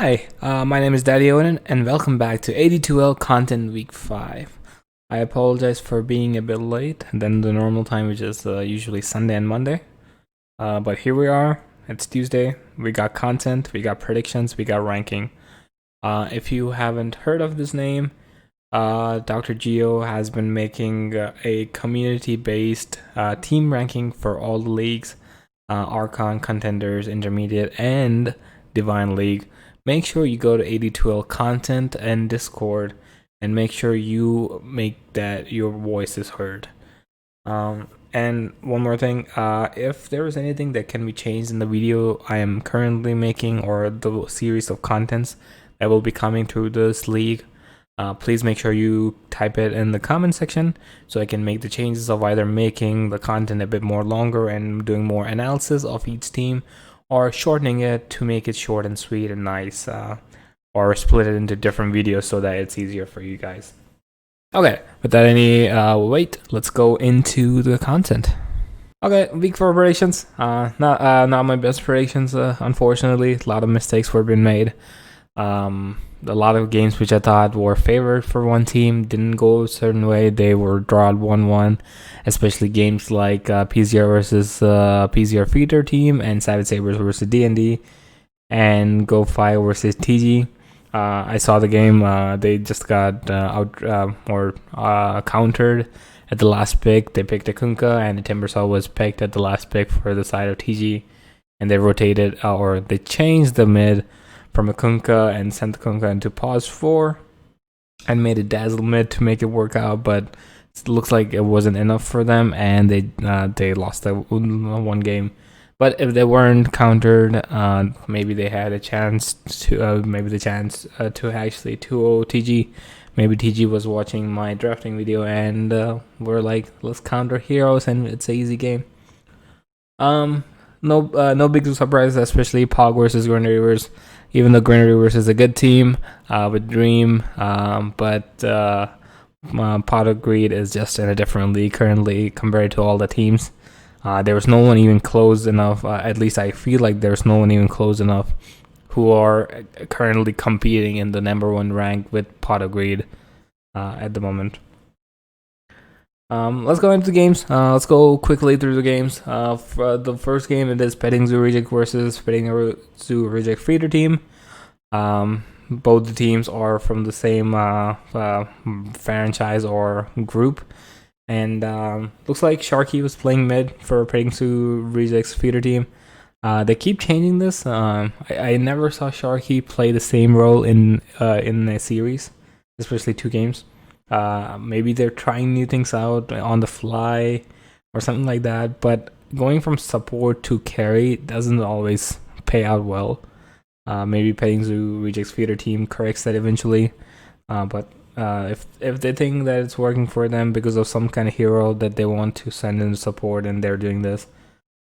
Hi, my name is Daddy Odin, and welcome back to AD2L Content Week 5. I apologize for being a bit late than the normal time, which is usually Sunday and Monday. But here we are. It's Tuesday. We got content, we got predictions, we got ranking. If you haven't heard of this name, Dr. Gio has been making a community-based team ranking for all the leagues, Archon, Contenders, Intermediate, and Divine League. Make sure you go to AD2L Content and Discord and make sure you make that your voice is heard. And one more thing, if there is anything that can be changed in the video I am currently making or the series of contents that will be coming through this league, please make sure you type it in the comment section so I can make the changes of either making the content a bit more longer and doing more analysis of each team, or shortening it to make it short and sweet and nice, or split it into different videos so that it's easier for you guys. Okay, without any wait, let's go into the content. Okay, week 4 predictions. Not my best predictions, unfortunately. A lot of mistakes were being made. A lot of games which I thought were favored for one team didn't go a certain way. They were drawn 1-1, especially games like PZR versus PZR Feeder team and Savage Sabers versus D&D and Go 5 versus TG. I saw the game. They just got countered at the last pick. They picked a Kunkka, and the Timbersaw was picked at the last pick for the side of TG, and they rotated or they changed the mid from a Kunkka and sent the Kunkka into pause 4 and made a Dazzle mid to make it work out, but it looks like it wasn't enough for them, and they lost that one game. But if they weren't countered, maybe they had a chance to to actually 2-0 TG. Maybe TG was watching my drafting video and we're like, let's counter heroes and it's an easy game. No big surprises, especially Pog versus GRIN Reavers. Even though GRIN Reavers is a good team with Dream, but Pot of Greed is just in a different league currently compared to all the teams. There was no one even close enough. At least I feel like there's no one even close enough who are currently competing in the #1 rank with Pot of Greed at the moment. Let's go into the games. Let's go quickly through the games. For the first game, it is Petting Zoo Reject versus Petting Zoo Reject Feeder team. Both the teams are from the same franchise or group. And looks like Sharky was playing mid for Petting Zoo Reject's Feeder team. They keep changing this. I never saw Sharky play the same role in a series, especially 2 games. Maybe they're trying new things out on the fly or something like that, but going from support to carry doesn't always pay out well. Maybe Petting Zoo Reject's Feeder team corrects that eventually, but if they think that it's working for them because of some kind of hero that they want to send in support and they're doing this,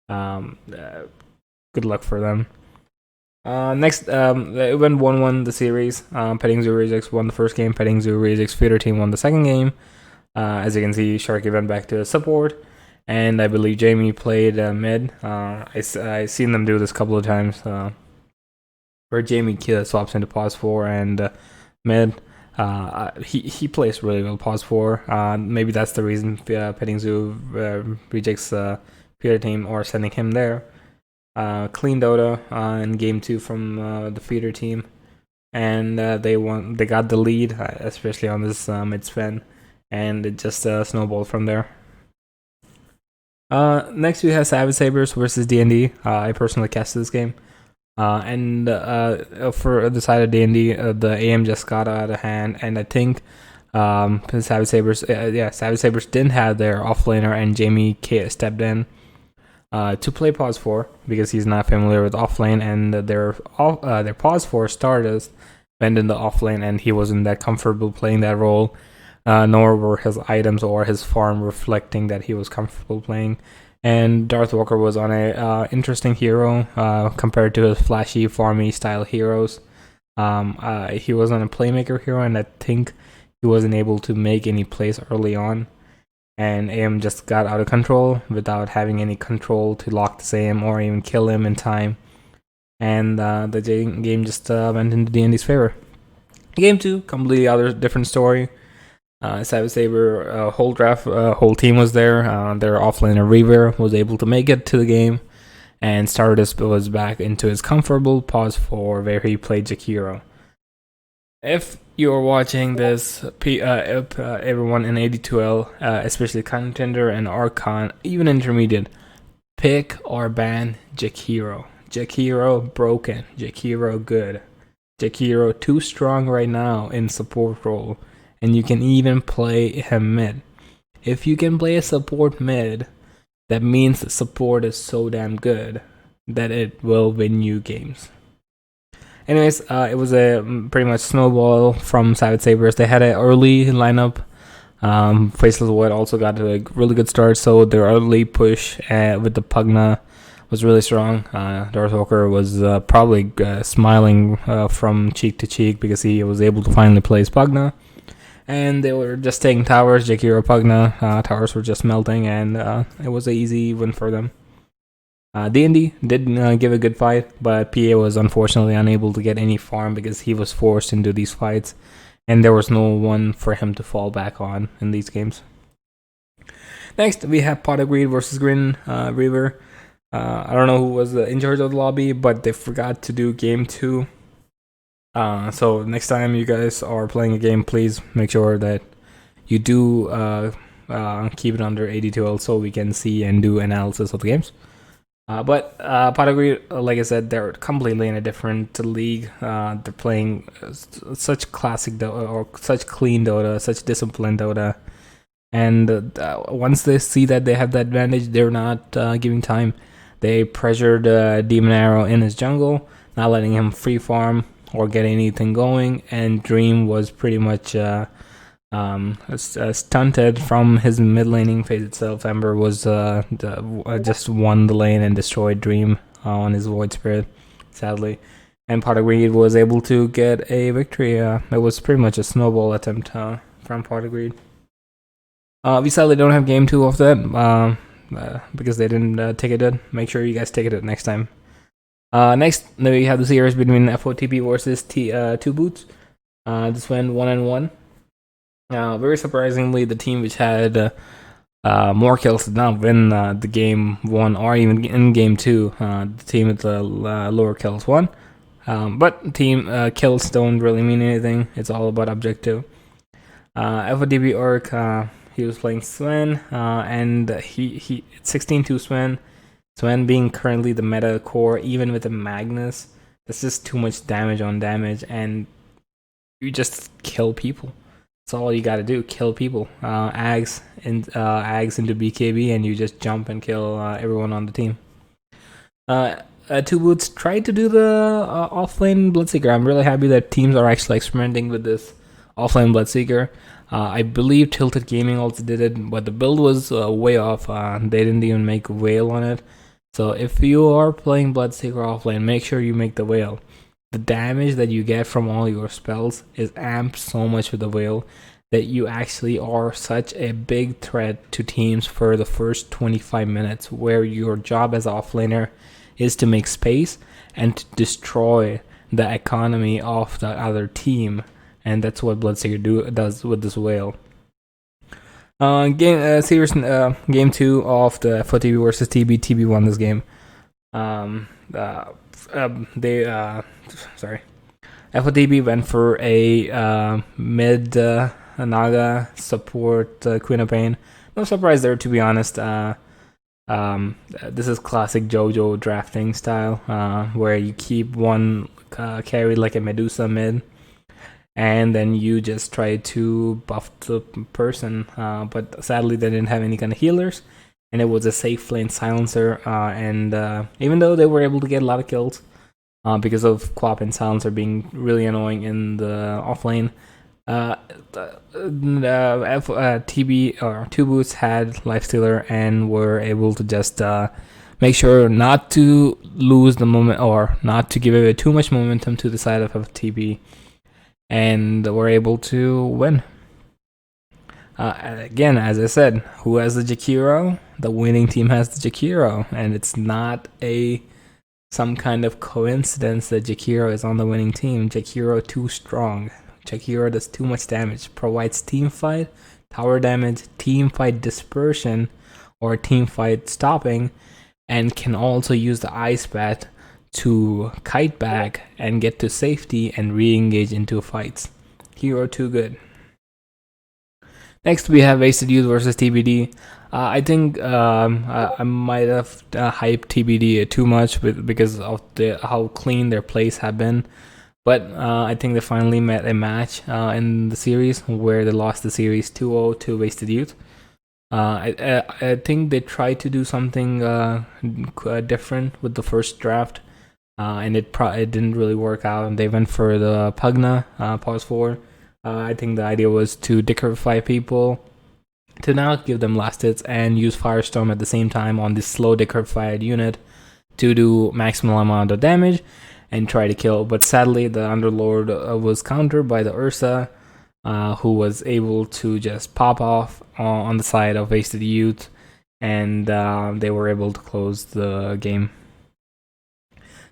good luck for them. Next, it went 1-1 the series. Petting Zoo Rejects won the first game. Petting Zoo Rejects Feeder team won the second game. As you can see, Sharky went back to support, and I believe Jamie played mid. I seen them do this a couple of times, where Jamie swaps into pause 4 and mid. He plays really well pause 4. Maybe that's the reason Petting Zoo Rejects Feeder team are sending him there. Clean Dota in game 2 from the Feeder team, and they got the lead, especially on this mid spin, and it just snowballed from there. Next we have Savage Sabers versus D&D. I personally casted this game, and for the side of D&D, the AM just got out of hand, and I think Savage Sabers didn't have their offlaner, and Jamie K stepped in to play pause 4 because he's not familiar with offlane, and their pause 4 starters went in the offlane, and he wasn't that comfortable playing that role, nor were his items or his farm reflecting that he was comfortable playing. And Darth Walker was on a interesting hero compared to his flashy farmy style heroes. He was on a playmaker hero, and I think he wasn't able to make any plays early on. And AM just got out of control without having any control to lock this AM or even kill him in time. and the game just went into D&D's favor. Game 2, completely other different story. Savage Saber whole team was there. Their offlaner Reaver was able to make it to the game, and Stardust was back into his comfortable pause for where he played Jakiro. If you're watching this, everyone in AD2L, especially Contender and Archon, even Intermediate, pick or ban Jakiro. Jakiro broken. Jakiro good. Jakiro too strong right now in support role, and you can even play him mid. If you can play a support mid, that means the support is so damn good that it will win you games. Anyways, it was a pretty much snowball from Savage Sabers. They had an early lineup. Faceless Void also got a really good start, so their early push with the Pugna was really strong. Darth Walker was probably smiling from cheek to cheek because he was able to finally place Pugna. And they were just taking towers, Jakiro Pugna. Towers were just melting, and it was an easy win for them. D&D did give a good fight, but PA was unfortunately unable to get any farm because he was forced into these fights, and there was no one for him to fall back on in these games. Next, we have Pot of Greed versus GRIN Reaver. I don't know who was in charge of the lobby, but they forgot to do game 2. So next time you guys are playing a game, please make sure that you do keep it under AD2L so we can see and do analysis of the games. But Pot of Greed, like I said, they're completely in a different league. They're playing such classic Dota, or such clean Dota, such disciplined Dota. And once they see that they have the advantage, they're not giving time. They pressured Demon Arrow in his jungle, not letting him free farm or get anything going. And Dream was pretty much stunted from his mid laning phase itself. Ember was just won the lane and destroyed Dream on his Void Spirit, sadly. And Pot of Greed was able to get a victory. It was pretty much a snowball attempt from Pot of Greed. We sadly don't have game 2 of that because they didn't take it. Make sure you guys take it next time. Next, we have the series between FOTP versus 2 Boots. This went 1-1. Very surprisingly, the team which had more kills did not win the game 1 or even in game 2. The team with the lower kills won. But team kills don't really mean anything. It's all about objective. FOTP Orc, he was playing Sven, and he 16-2 Sven. Sven being currently the meta core, even with the Magnus, that's just too much damage on damage, and you just kill people. That's all you gotta do, kill people. Ags into BKB, and you just jump and kill everyone on the team. 2 Boots tried to do the offlane Bloodseeker. I'm really happy that teams are actually experimenting with this offlane Bloodseeker. I believe Tilted Gaming also did it, but the build was way off. They didn't even make Whale on it. So if you are playing Bloodseeker offlane, make sure you make the Whale. The damage that you get from all your spells is amped so much with the Whale that you actually are such a big threat to teams for the first 25 minutes, where your job as offlaner is to make space and to destroy the economy of the other team. And that's what Bloodseeker does with this Whale. Game 2 of the FOTP versus TB. TB won this game. FOTP went for a mid Naga support Queen of Pain. No surprise there, to be honest. This is classic JoJo drafting style, where you keep one carry like a Medusa mid, and then you just try to buff the person. But sadly, they didn't have any kind of healers, and it was a safe lane silencer. And even though they were able to get a lot of kills, because of Quap and Silencer being really annoying in the offlane, TB or 2 Boots had Lifestealer and were able to just make sure not to lose the moment or not to give away too much momentum to the side of TB, and were able to win. Again, as I said, who has the Jakiro? The winning team has the Jakiro, and it's not a some kind of coincidence that Jakiro is on the winning team. Jakiro too strong. Jakiro does too much damage. Provides team fight, tower damage, team fight dispersion, or team fight stopping, and can also use the ice bat to kite back and get to safety and re-engage into fights. Hero too good. Next we have Wasted Youth versus TBD. I think I might have hyped TBD too much because of how clean their plays have been. But I think they finally met a match in the series where they lost the series 2-0 to Wasted Youth. I think they tried to do something different with the first draft, and it didn't really work out. And they went for the Pugna pause 4. I think the idea was to decryptify people, to now give them last hits and use Firestorm at the same time on this slow decryptified unit to do maximal amount of damage and try to kill. But sadly, the Underlord was countered by the Ursa, who was able to just pop off on the side of Wasted Youth, and they were able to close the game.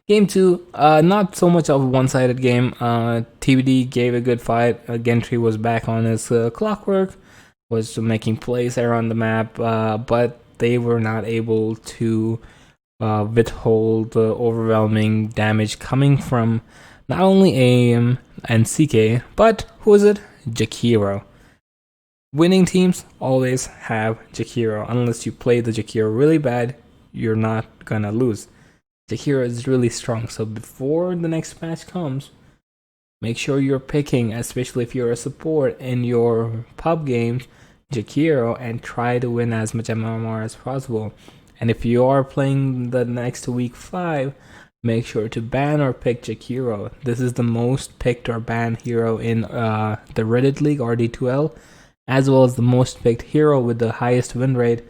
Game 2, not so much of a one-sided game. TBD gave a good fight. Gentry was back on his clockwork, was making plays around the map, but they were not able to withhold the overwhelming damage coming from not only AMHLC, but who is it? Jakiro. Winning teams always have Jakiro. Unless you play the Jakiro really bad, you're not gonna lose. Jakiro is really strong, so before the next match comes, make sure you're picking, especially if you're a support in your pub games, Jakiro, and try to win as much MMR as possible. And if you are playing the next week 5, make sure to ban or pick Jakiro. This is the most picked or banned hero in the Reddit League, AD2L, as well as the most picked hero with the highest win rate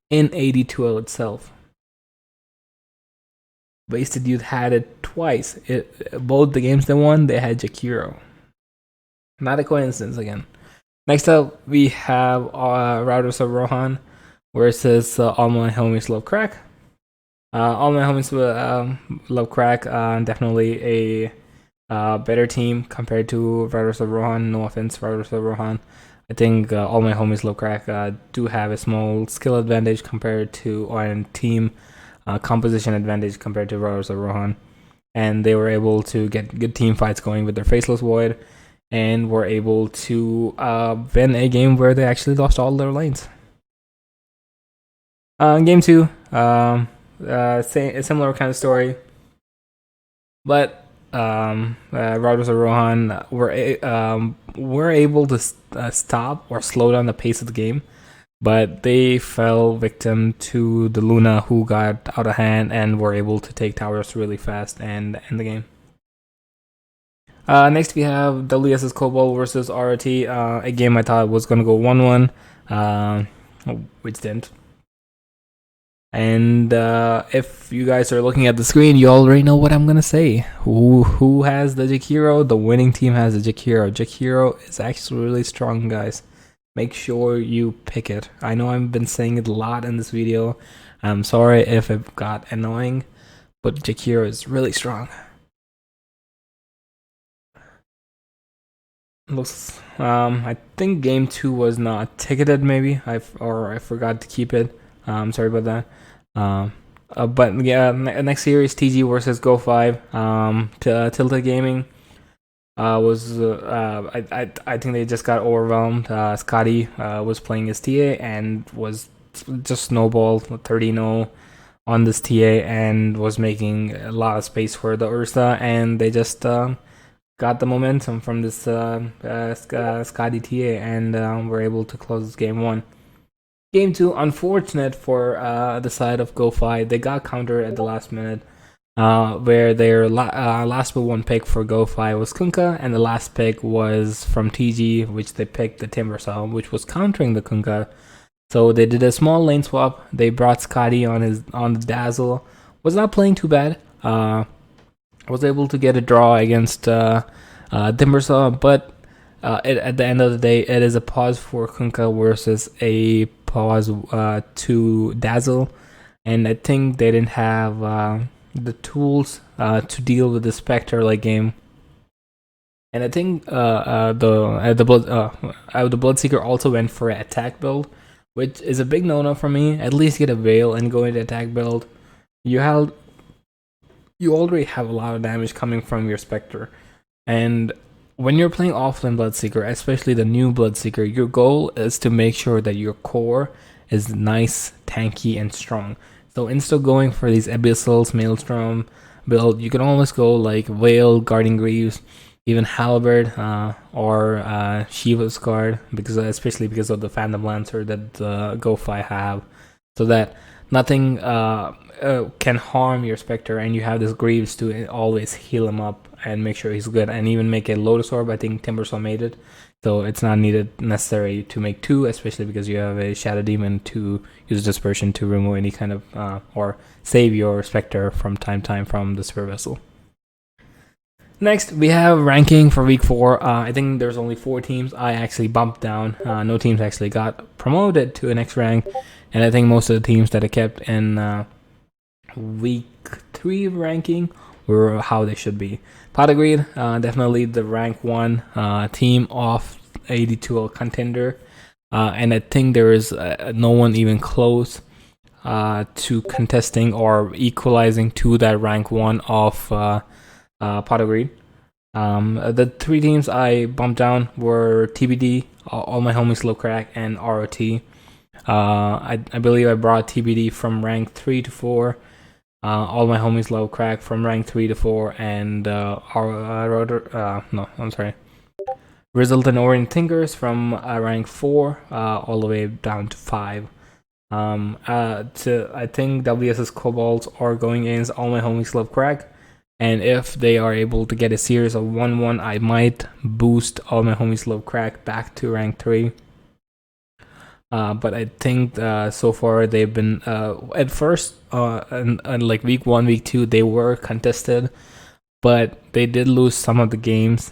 in AD2L itself. Wasted Youth had it twice. Both the games they won, they had Jakiro. Not a coincidence again. Next up, we have Routers of Rohan versus All My Homies Love Crack. All My Homies Love Crack, definitely a better team compared to Routers of Rohan. No offense, Routers of Rohan. I think All My Homies Love Crack do have a small skill advantage compared to, or a team composition advantage compared to Routers of Rohan. And they were able to get good team fights going with their Faceless Void, and were able to win a game where they actually lost all their lanes. Game 2, a similar kind of story, but Routers of Rohan were able to stop or slow down the pace of the game, but they fell victim to the Luna, who got out of hand and were able to take towers really fast and end the game. Next we have WSS Cobalt versus RRT, a game I thought was going to go 1-1, which didn't. And if you guys are looking at the screen, you already know what I'm going to say. Who has the Jakiro? The winning team has the Jakiro. Jakiro is actually really strong, guys. Make sure you pick it. I know I've been saying it a lot in this video. I'm sorry if it got annoying, but Jakiro is really strong. Looks, I think game 2 was not ticketed, maybe. I forgot to keep it. Sorry about that. But yeah, next series, TG versus Go5. Tilted Gaming was I think they just got overwhelmed. Scotty was playing his TA and was just snowballed 30-0 on this TA and was making a lot of space for the Ursa, and they just got the momentum from this Scotty TA and were able to close game 1. Game 2, unfortunate for the side of Go5. They got countered at the last minute, where their last but one pick for Go5 was Kunkka, and the last pick was from TG, which they picked the Timbersaw, which was countering the Kunkka. So they did a small lane swap. They brought Scotty on the Dazzle. Was not playing too bad. Was able to get a draw against Timbersaw, but at the end of the day, it is a pause for Kunkka versus a pause to Dazzle, and I think they didn't have the tools to deal with the Spectre like game. And I think the Bloodseeker also went for an attack build, which is a big no-no for me. At least get a Veil and go into attack build. You already have a lot of damage coming from your Spectre, and when you're playing offlane Bloodseeker, especially the new Bloodseeker, your goal is to make sure that your core is nice, tanky, and strong. So instead of going for these Abyssals, Maelstrom build, you can almost go like Veil, Guardian Greaves, even Halberd, or Shiva's Guard, especially because of the Phantom Lancer that Go-Fi have, so that nothing can harm your Spectre, and you have this Greaves to always heal him up and make sure he's good, and even make a Lotus Orb. I think Timbersaw made it, so it's not necessary to make 2, especially because you have a Shadow Demon to use Dispersion to remove any kind of or save your Spectre from time to time from the Spirit Vessel. Next, we have ranking for week 4. I think there's only 4 teams. I actually bumped down. No teams actually got promoted to the next rank, and I think most of the teams that I kept in week 3 ranking were how they should be. Pot Agreed, definitely the rank 1 team of AD2L contender, and I think there is no one even close to contesting or equalizing to that rank 1 of Pot Agreed. The 3 teams I bumped down were TBD, All My Homies Love Crack, and ROT. I believe I brought TBD from rank 3 to 4. All My Homies Love Crack from rank 3 to 4, and Result and Orient Thinkers from rank 4 all the way down to 5. I think WSS Kobolds are going against All My Homies Love Crack, and if they are able to get a series of 1-1, I might boost All My Homies Love Crack back to rank 3. But I think so far they've been at first and like week 1, week 2 they were contested, but they did lose some of the games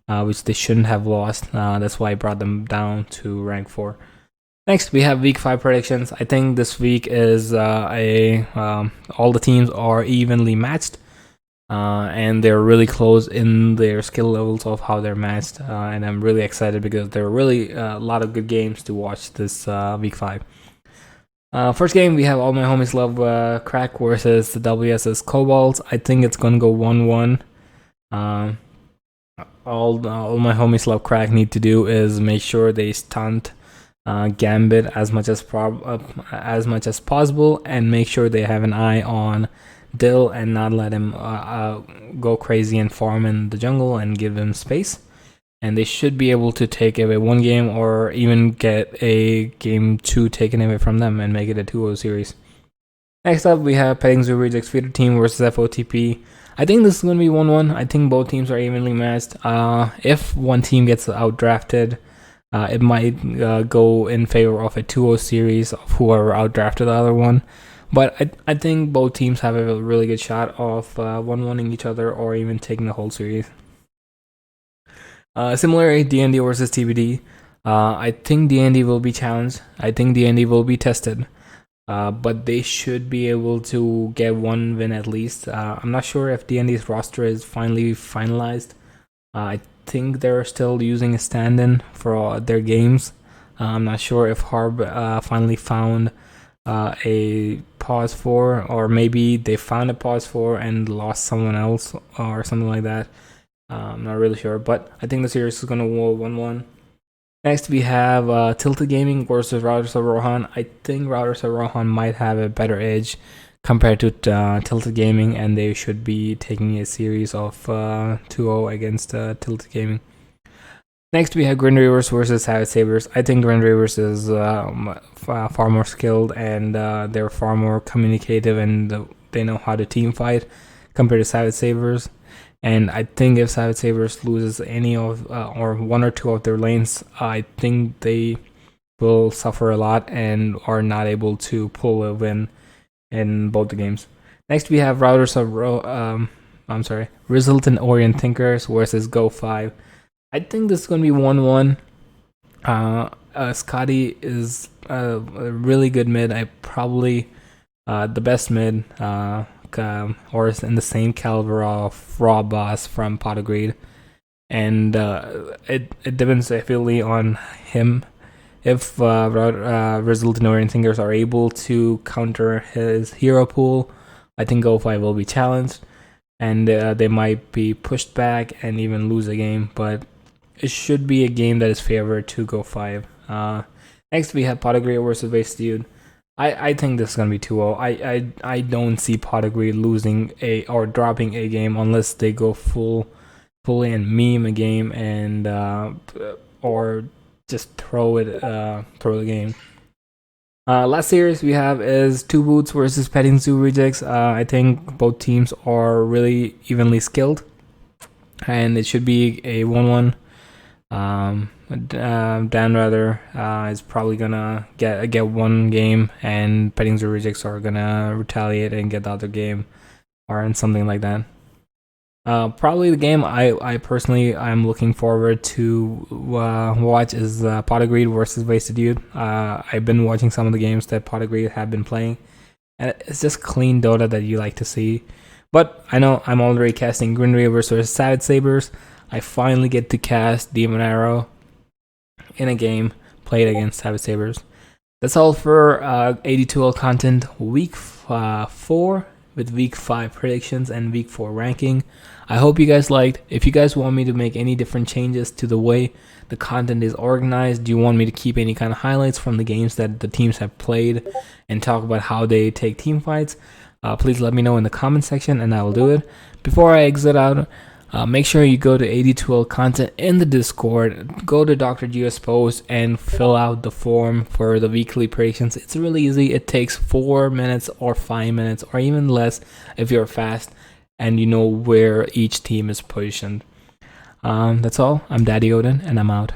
which they shouldn't have lost. That's why I brought them down to rank 4. Next, we have week 5 predictions. I think this week is all the teams are evenly matched. And they're really close in their skill levels of how they're matched, and I'm really excited because there are really a lot of good games to watch this week 5. First game, we have All My Homies Love Crack versus the WSS Kobolds. I think it's gonna go 1-1. All My Homies Love Crack need to do is make sure they stunt Gambit as much as possible, and make sure they have an eye on Dill and not let him go crazy and farm in the jungle and give him space. And they should be able to take away 1 game or even get a game 2 taken away from them and make it a 2-0 series. Next up, we have Petting Zoo Rejects Feeder Team versus FOTP. I think this is going to be 1-1. I think both teams are evenly matched. If one team gets outdrafted, it might go in favor of a 2-0 series of whoever outdrafted the other one. But I think both teams have a really good shot of 1-1ing each other or even taking the whole series. Similarly, D&D versus TBD. I think D&D will be challenged. I think D&D will be tested. But they should be able to get 1 win at least. I'm not sure if D&D's roster is finally finalized. I think they're still using a stand-in for their games. I'm not sure if Harb finally found a pause for, or maybe they found a pause for and lost someone else or something like that. I'm not really sure, but I think the series is going to go 1-1. Next, we have Tilted Gaming versus Routers of Rohan. I think Routers of Rohan might have a better edge compared to Tilted Gaming, and they should be taking a series of 2-0 against Tilted Gaming. Next, we have Grin Reavers versus Savage Sabers. I think Grin Reavers is far more skilled, and they're far more communicative, and they know how to team fight compared to Savage Sabers. And I think if Savage Sabers loses any of or 1 or 2 of their lanes, I think they will suffer a lot and are not able to pull a win in both the games. Next, we have Routers of Result and Orient Thinkers versus Go-Fi. I think this is going to be 1-1. Scotty is a really good mid. Probably the best mid or is in the same caliber of Raw Boss from Potagreed, and it depends heavily on him. If Result or anythingers are able to counter his hero pool, I think Go5 will be challenged, and they might be pushed back and even lose a game, but it should be a game that is favored to Go5. Next, we have Potagreed versus Wasted. I think this is gonna be 2-0. I don't see Potagreed losing or dropping a game unless they go fully and meme a game and or just throw the game. Last series we have is Two Boots versus Petting Zoo Rejects. I think both teams are really evenly skilled, and it should be a 1-1. Dan Rather is probably gonna get one game, and Petting Zoo Rejects are gonna retaliate and get the other game, or in something like that. Probably the game I personally I'm looking forward to watch is Potagreed versus Wasted Youth. I've been watching some of the games that Potagreed have been playing, and it's just clean Dota that you like to see. But I know I'm already casting GRIN versus Savage Sabers. I finally get to cast Demon Arrow in a game played against Savage Sabers. That's all for AD2L content week 4 with week 5 predictions and week 4 ranking. I hope you guys liked. If you guys want me to make any different changes to the way the content is organized, do you want me to keep any kind of highlights from the games that the teams have played and talk about how they take team fights, please let me know in the comment section and I will do it. Before I exit out, make sure you go to AD2L content in the Discord, go to Dr. Gio's post and fill out the form for the weekly predictions. It's really easy. It takes 4 minutes or 5 minutes or even less if you're fast and you know where each team is positioned. That's all. I'm Daddy Odin and I'm out.